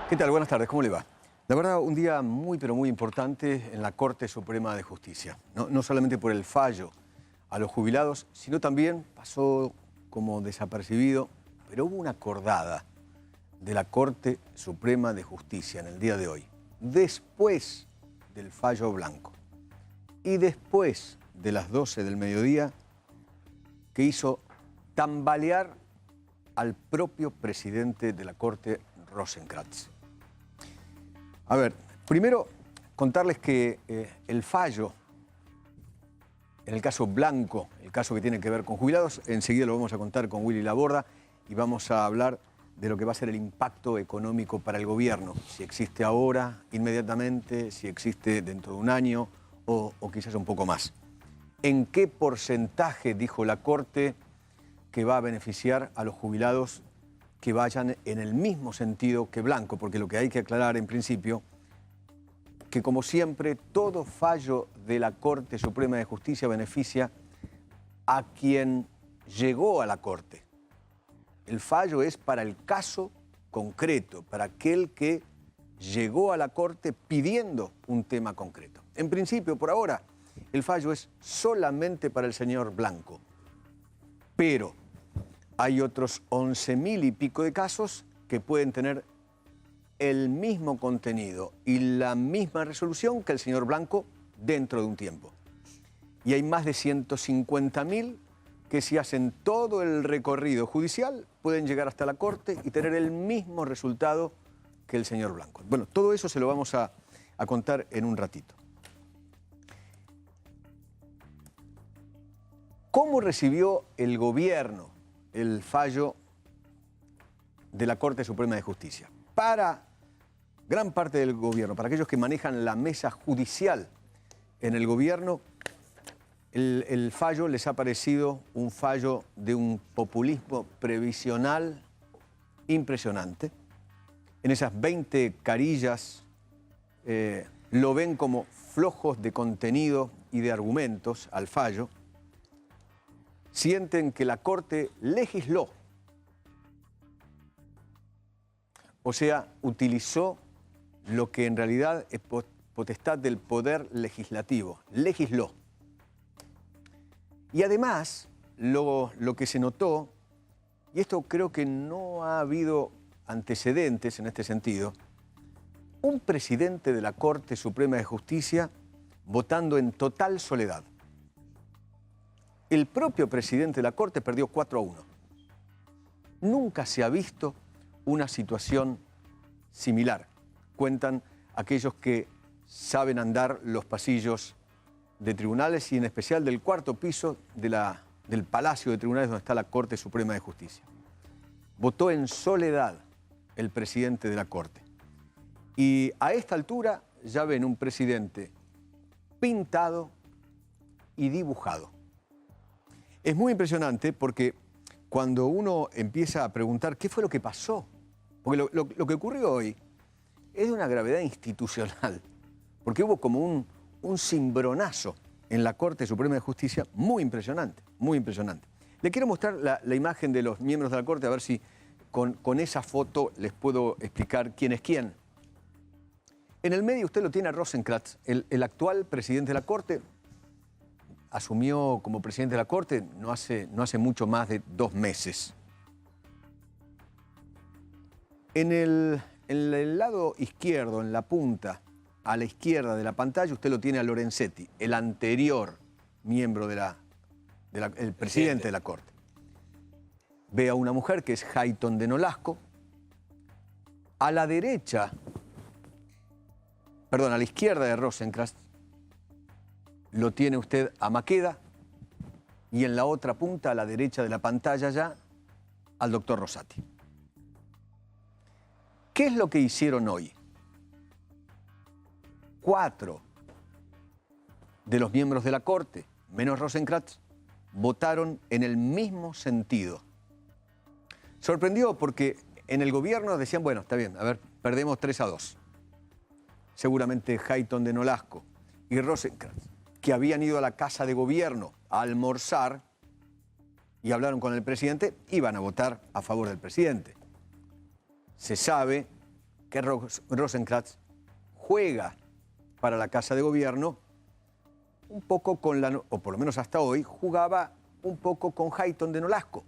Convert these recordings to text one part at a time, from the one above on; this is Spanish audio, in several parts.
¿Qué tal? Buenas tardes, ¿cómo le va? La verdad, un día muy, pero muy importante en la Corte Suprema de Justicia. No solamente por el fallo a los jubilados, sino también pasó como desapercibido, pero hubo una acordada de la Corte Suprema de Justicia en el día de hoy, después del fallo Blanco y después de las 12 del mediodía, que hizo tambalear al propio presidente de la Corte, Rosenkrantz. A ver, primero contarles que el fallo, en el caso Blanco, el caso que tiene que ver con jubilados, enseguida lo vamos a contar con Willy Laborda y vamos a hablar de lo que va a ser el impacto económico para el gobierno, si existe ahora, inmediatamente, si existe dentro de un año o quizás un poco más. ¿En qué porcentaje, dijo la Corte, que va a beneficiar a los jubilados que vayan en el mismo sentido que Blanco? Porque lo que hay que aclarar en principio, que como siempre, todo fallo de la Corte Suprema de Justicia beneficia a quien llegó a la Corte. El fallo es para el caso concreto, para aquel que llegó a la Corte pidiendo un tema concreto. En principio, por ahora, el fallo es solamente para el señor Blanco, pero hay otros 11.000 y pico de casos que pueden tener el mismo contenido y la misma resolución que el señor Blanco dentro de un tiempo. Y hay más de 150.000 que si hacen todo el recorrido judicial pueden llegar hasta la Corte y tener el mismo resultado que el señor Blanco. Bueno, todo eso se lo vamos a contar en un ratito. ¿Cómo recibió el gobierno el fallo de la Corte Suprema de Justicia? Para gran parte del gobierno, para aquellos que manejan la mesa judicial en el gobierno, el fallo les ha parecido un fallo de un populismo previsional impresionante. En esas 20 carillas lo ven como flojos de contenido y de argumentos al fallo. Sienten que la Corte legisló, o sea, utilizó lo que en realidad es potestad del Poder Legislativo, legisló. Y además, lo que se notó, y esto creo que no ha habido antecedentes en este sentido, un presidente de la Corte Suprema de Justicia votando en total soledad. El propio presidente de la Corte perdió 4-1. Nunca se ha visto una situación similar, cuentan aquellos que saben andar los pasillos de tribunales y en especial del cuarto piso del Palacio de Tribunales donde está la Corte Suprema de Justicia. Votó en soledad el presidente de la Corte. Y a esta altura ya ven un presidente pintado y dibujado. Es muy impresionante porque cuando uno empieza a preguntar qué fue lo que pasó, porque lo que ocurrió hoy es de una gravedad institucional, porque hubo como un cimbronazo en la Corte Suprema de Justicia muy impresionante, muy impresionante. Le quiero mostrar la imagen de los miembros de la Corte, a ver si con esa foto les puedo explicar quién es quién. En el medio usted lo tiene a Rosenkrantz, el actual presidente de la Corte. Asumió como presidente de la Corte no hace mucho más de 2 meses. En el lado izquierdo, en la punta, a la izquierda de la pantalla, usted lo tiene a Lorenzetti, el anterior miembro el presidente de la Corte. Ve a una mujer que es Hayton de Nolasco. A la derecha, perdón, a la izquierda de Rosenkrantz, lo tiene usted a Maqueda y en la otra punta, a la derecha de la pantalla ya, al doctor Rosati. ¿Qué es lo que hicieron hoy? 4 de los miembros de la Corte, menos Rosenkrantz, votaron en el mismo sentido. Sorprendió porque en el gobierno decían, bueno, está bien, a ver, perdemos 3-2. Seguramente Hayton de Nolasco y Rosenkrantz, que habían ido a la Casa de Gobierno a almorzar y hablaron con el presidente, iban a votar a favor del presidente. Se sabe que que Rosenkrantz juega para la Casa de Gobierno un poco con la, o por lo menos hasta hoy, jugaba un poco con Hayton de Nolasco.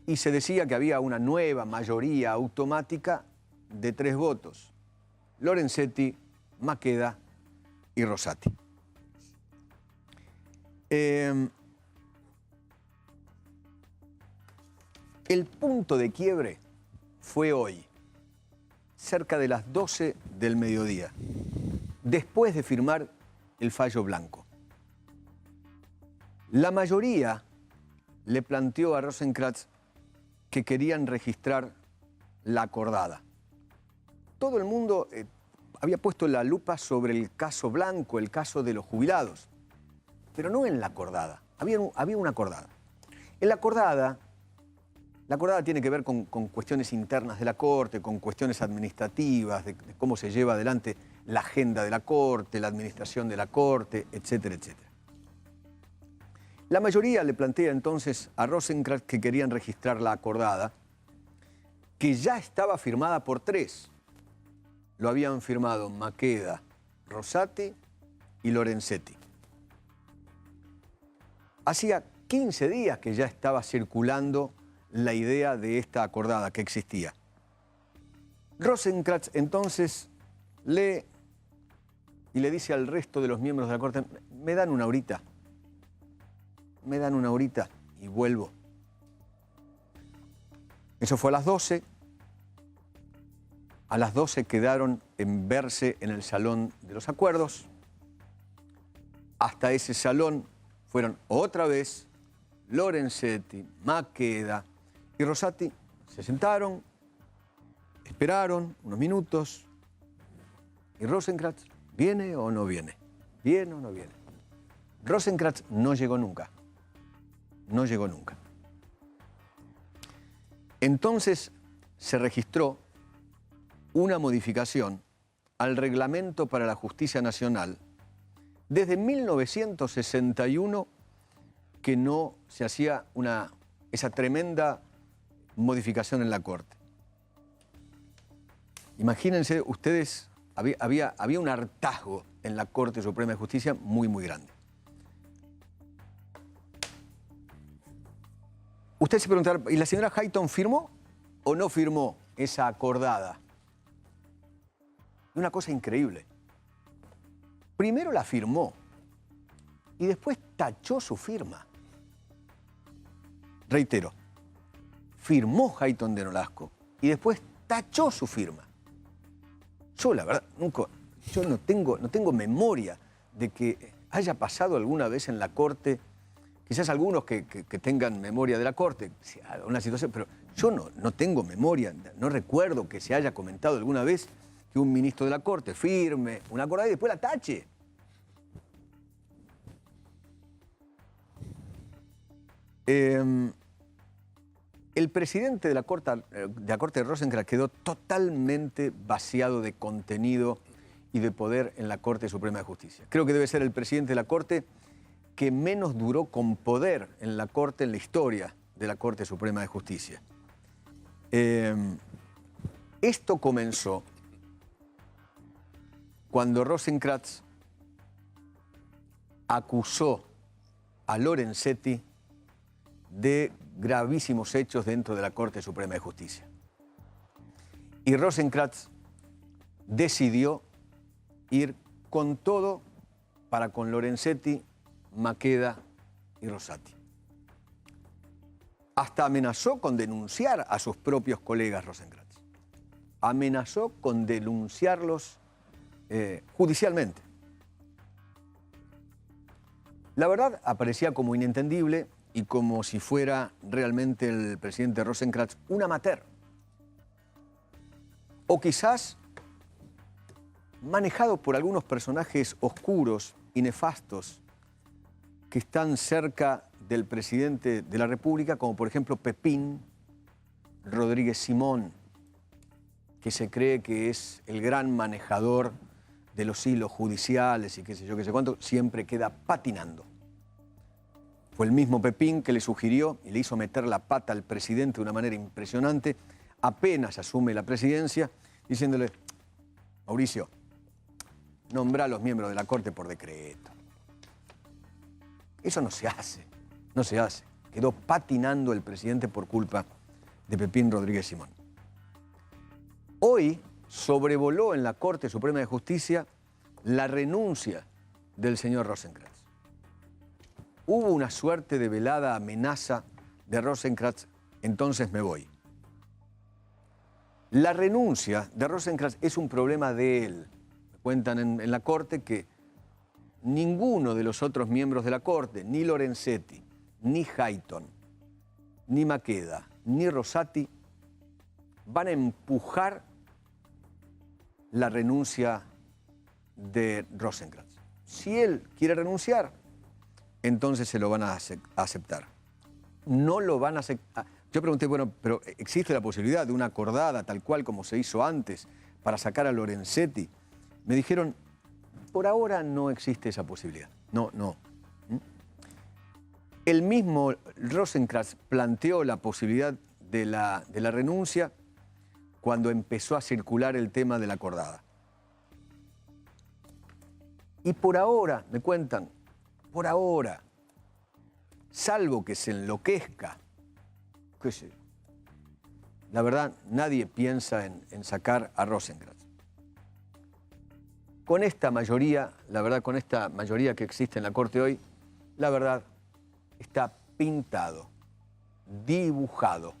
Y se decía que había una nueva mayoría automática de 3 votos: Lorenzetti, Maqueda y Rosati. El punto de quiebre fue hoy, cerca de las 12 del mediodía, después de firmar el fallo blanco. La mayoría le planteó a Rosenkrantz que querían registrar la acordada. Todo el mundo había puesto la lupa sobre el caso Blanco, el caso de los jubilados, pero no en la acordada. Había una acordada. En la acordada tiene que ver con cuestiones internas de la Corte, con cuestiones administrativas, de cómo se lleva adelante la agenda de la Corte, la administración de la Corte, etcétera, etcétera. La mayoría le plantea entonces a Rosenkrantz que querían registrar la acordada, que ya estaba firmada por 3. Lo habían firmado Maqueda, Rosati y Lorenzetti. Hacía 15 días que ya estaba circulando la idea de esta acordada que existía. Rosenkrantz entonces lee y le dice al resto de los miembros de la Corte: me dan una horita y vuelvo. Eso fue a las 12. A las 12 quedaron en verse en el Salón de los Acuerdos. Hasta ese salón fueron otra vez Lorenzetti, Maqueda y Rosati. Se sentaron, esperaron unos minutos. ¿Y Rosenkrantz viene o no viene? ¿Viene o no viene? Rosenkrantz no llegó nunca. No llegó nunca. Entonces se registró una modificación al Reglamento para la Justicia Nacional desde 1961 que no se hacía esa tremenda modificación en la Corte. Imagínense ustedes, había un hartazgo en la Corte Suprema de Justicia muy, muy grande. Usted se preguntará, ¿y la señora Hayton firmó o no firmó esa acordada? Una cosa increíble. Primero la firmó y después tachó su firma. Reitero, firmó Hayton de Nolasco y después tachó su firma. Yo, la verdad, yo no tengo memoria de que haya pasado alguna vez en la Corte. Quizás algunos que tengan memoria de la Corte, una situación, pero yo no tengo memoria, no recuerdo que se haya comentado alguna vez que un ministro de la Corte firme una acordada y después la tache. El presidente de la Corte de Rosenkrantz quedó totalmente vaciado de contenido y de poder en la Corte Suprema de Justicia. Creo que debe ser el presidente de la Corte que menos duró con poder en la Corte, en la historia de la Corte Suprema de Justicia. Esto comenzó cuando Rosenkrantz acusó a Lorenzetti de gravísimos hechos dentro de la Corte Suprema de Justicia. Y Rosenkrantz decidió ir con todo para con Lorenzetti, Maqueda y Rosati. Hasta amenazó con denunciar a sus propios colegas Rosenkrantz. Amenazó con denunciarlos judicialmente. La verdad aparecía como inentendible y como si fuera realmente el presidente Rosenkrantz un amateur. O quizás manejado por algunos personajes oscuros y nefastos que están cerca del presidente de la República, como por ejemplo Pepín Rodríguez Simón, que se cree que es el gran manejador de los hilos judiciales y qué sé yo, qué sé cuánto, siempre queda patinando. Fue el mismo Pepín que le sugirió y le hizo meter la pata al presidente de una manera impresionante. Apenas asume la presidencia, diciéndole, Mauricio, nombra a los miembros de la Corte por decreto. Eso no se hace, no se hace. Quedó patinando el presidente por culpa de Pepín Rodríguez Simón. Hoy sobrevoló en la Corte Suprema de Justicia la renuncia del señor Rosenkrantz. Hubo una suerte de velada amenaza de Rosenkrantz, entonces me voy. La renuncia de Rosenkrantz es un problema de él. Me cuentan en la Corte que ninguno de los otros miembros de la Corte, ni Lorenzetti, ni Hayton, ni Maqueda, ni Rosati, van a empujar la renuncia de Rosenkrantz. Si él quiere renunciar, entonces se lo van a aceptar. No lo van a aceptar. Yo pregunté, bueno, pero ¿existe la posibilidad de una acordada tal cual como se hizo antes para sacar a Lorenzetti? Me dijeron, por ahora no existe esa posibilidad. No. El mismo Rosenkrantz planteó la posibilidad de la renuncia cuando empezó a circular el tema de la acordada. Y por ahora, me cuentan, por ahora, salvo que se enloquezca, qué sé, la verdad, nadie piensa en sacar a Rosenkrantz. Con esta mayoría, la verdad, con esta mayoría que existe en la Corte hoy, la verdad, está pintado, dibujado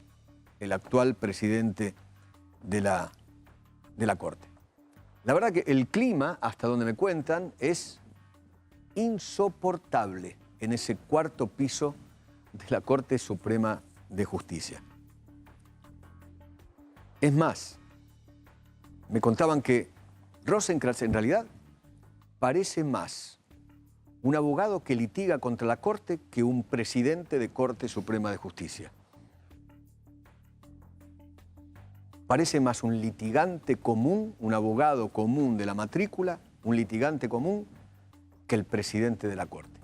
el actual presidente de la Corte. La verdad que el clima, hasta donde me cuentan, es insoportable en ese cuarto piso de la Corte Suprema de Justicia. Es más, me contaban que Rosenkrantz en realidad parece más un abogado que litiga contra la Corte que un presidente de Corte Suprema de Justicia. Parece más un litigante común, un abogado común de la matrícula, un litigante común, que el presidente de la Corte.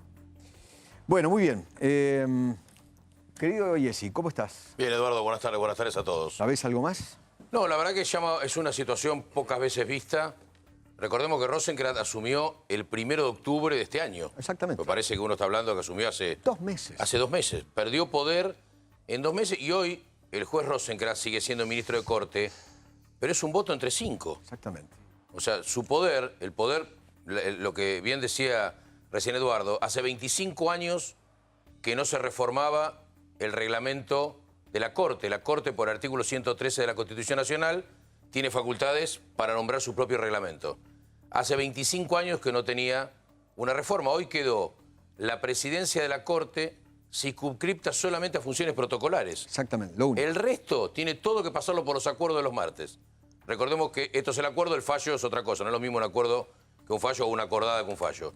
Bueno, muy bien. Querido Jesse, ¿cómo estás? Bien, Eduardo, buenas tardes a todos. ¿Sabés algo más? No, la verdad que es una situación pocas veces vista. Recordemos que Rosenkrantz asumió el 1 de octubre de este año. Exactamente. Me parece que uno está hablando que asumió hace... 2 meses. Hace 2 meses. Perdió poder en 2 meses y hoy el juez Rosenkrantz sigue siendo ministro de Corte, pero es un voto entre 5. Exactamente. O sea, su poder, el poder, lo que bien decía recién Eduardo, hace 25 años que no se reformaba el reglamento de la Corte. La Corte, por artículo 113 de la Constitución Nacional, tiene facultades para nombrar su propio reglamento. Hace 25 años que no tenía una reforma. Hoy quedó la presidencia de la Corte circunscripta solamente a funciones protocolares. Exactamente, lo único. El resto tiene todo que pasarlo por los acuerdos de los martes. Recordemos que esto es el acuerdo, el fallo es otra cosa. No es lo mismo un acuerdo que un fallo o una acordada que un fallo.